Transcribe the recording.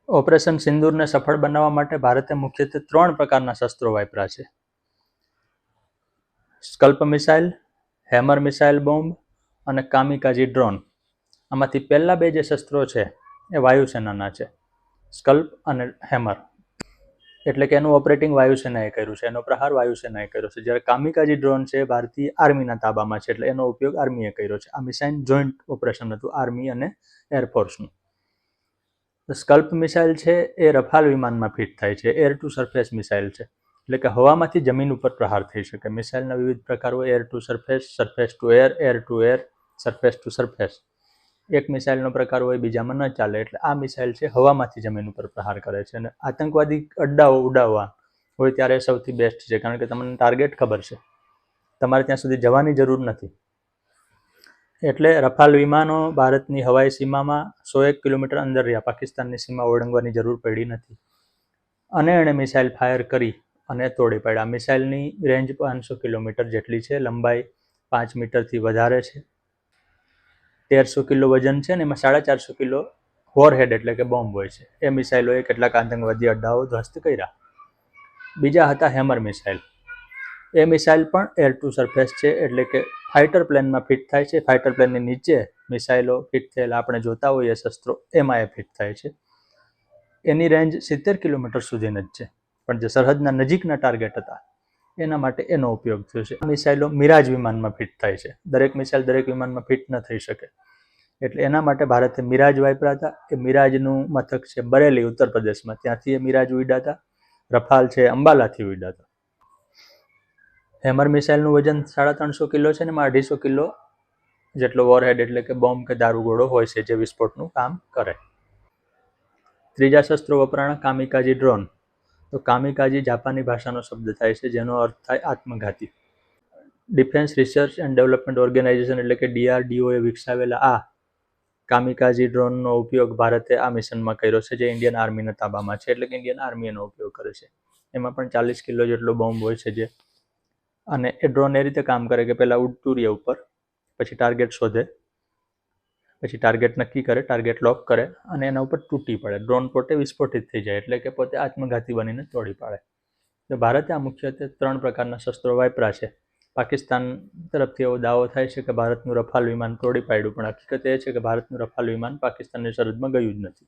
Operation સિંદૂરને સફળ બનાવવા માટે ભારતે મુખ્યત્વે 3 પ્રકારના શસ્ત્રો વાપર્યા છે: SCALP missile, hammer missile bomb અને કામિકાઝી ડ્રોન. આમાંથી પહેલા 2 જે શસ્ત્રો છે એ વાયુસેનાના છે, સ્કલ્પ અને હેમર. એટલે કે એનું ઓપરેટિંગ વાયુસેનાએ કર્યું છે, એનો પ્રહાર વાયુસેનાએ કર્યો છે. જ્યારે કામિકાઝી ડ્રોન છે ભારતીય આર્મીના તાબામાં છે, એટલે એનો ઉપયોગ આર્મીએ કર્યો છે. આ મિસાઇલ જોઈન્ટ ઓપરેશન હતું આર્મી અને એરફોર્સનું. સ્કલ્પ મિસાઇલ છે એ રફાલ વિમાનમાં ફિટ થાય છે, એર ટુ સરફેસ મિસાઇલ છે, એટલે કે હવામાંથી જમીન ઉપર પ્રહાર થઈ શકે. મિસાઇલના વિવિધ પ્રકારો: air two surface, surface two air, air two air, surface two surface. એક મિસાઇલનો પ્રકાર હોય બીજામાં ન ચાલે, એટલે આ મિસાઇલ છે હવામાંથી જમીન ઉપર પ્રહાર કરે છે. અને આતંકવાદી અડ્ડાઓ ઉડાવવા હોય ત્યારે સૌથી બેસ્ટ છે, કારણ કે તમને ટાર્ગેટ ખબર છે, તમારે ત્યાં સુધી જવાની જરૂર નથી. એટલે રફાલ વિમાનો ભારતની હવાઈ સીમામાં 101 કિલોમીટર અંદર રહ્યા, પાકિસ્તાનની સીમા ઓળંગવાની જરૂર પડી નથી. અને એણે મિસાઇલ ફાયર કરી અને તોડી પાડ્યા. મિસાઇલની રેન્જ 500 કિલોમીટર જેટલી છે, લંબાઈ 5 મીટરથી વધારે છે, 1300 કિલો વજન છે, અને એમાં 450 કિલો વોરહેડ એટલે કે બોમ્બ હોય છે. એ મિસાઇલોએ કેટલાક આતંકવાદી અડ્ડાઓ ધ્વસ્ત કર્યા. બીજા હતા હેમર મિસાઇલ. એ મિસાઇલ પણ એર ટુ સરફેસ છે, એટલે કે ફાઇટર પ્લેનમાં ફિટ થાય છે. ફાઇટર પ્લેનની નીચે મિસાઇલો ફિટ થયેલા આપણે જોતા હોઈએ શસ્ત્રો, એમાં એ ફિટ થાય છે. એની રેન્જ 70 કિલોમીટર સુધીની જ છે, પણ જે સરહદના નજીકના ટાર્ગેટ હતા એના માટે એનો ઉપયોગ થયો છે. આ મિસાઇલો મિરાજ વિમાનમાં ફિટ થાય છે. દરેક મિસાઇલ દરેક વિમાનમાં ફિટ ન થઈ શકે, એટલે એના માટે ભારતે મિરાજ વાપર્યા હતા. એ મિરાજનું મથક છે બરેલી, ઉત્તર પ્રદેશમાં, ત્યાંથી એ મિરાજ ઉડ્યા હતા. રફાલ છે અંબાલાથી ઉડ્યા હતા. હેમર મિસાઇલનું વજન 350 કિલો છે, અને એમાં 250 કિલો જેટલો વોરહેડ એટલે કે બોમ્બ કે દારૂગોળો હોય છે, જે વિસ્ફોટનું કામ કરે. ત્રીજા શસ્ત્રો વપરાણા કામિકાઝી ડ્રોન. તો કામિકાઝી જાપાની ભાષાનો શબ્દ થાય છે, જેનો અર્થ થાય આત્મઘાતી. Defence research and development organisation એટલે કે DRDOએ વિકસાવેલા આ કામિકાઝી ડ્રોનનો ઉપયોગ ભારતે આ મિશનમાં કર્યો છે, જે ઇન્ડિયન આર્મીના તાબામાં છે, એટલે કે ઇન્ડિયન આર્મી એનો ઉપયોગ કરે છે. એમાં પણ 40 કિલો જેટલો બોમ્બ હોય છે. અને એ ડ્રોન એ રીતે કામ કરે કે પહેલાં ઉડતું રહે ઉપર, પછી ટાર્ગેટ શોધે, પછી ટાર્ગેટ નક્કી કરે, ટાર્ગેટ લોક કરે અને એના ઉપર તૂટી પડે. ડ્રોન પોતે વિસ્ફોટિત થઈ જાય, એટલે કે પોતે આત્મઘાતી બનીને તોડી પાડે. તો ભારતે આ મુખ્યત્વે 3 પ્રકારના શસ્ત્રો વાપર્યા છે. પાકિસ્તાન તરફથી એવો દાવો થાય છે કે ભારતનું રફાલ વિમાન તોડી પાડ્યું, પણ હકીકત એ છે કે ભારતનું રફાલ વિમાન પાકિસ્તાનની સરહદમાં ગયું જ નથી.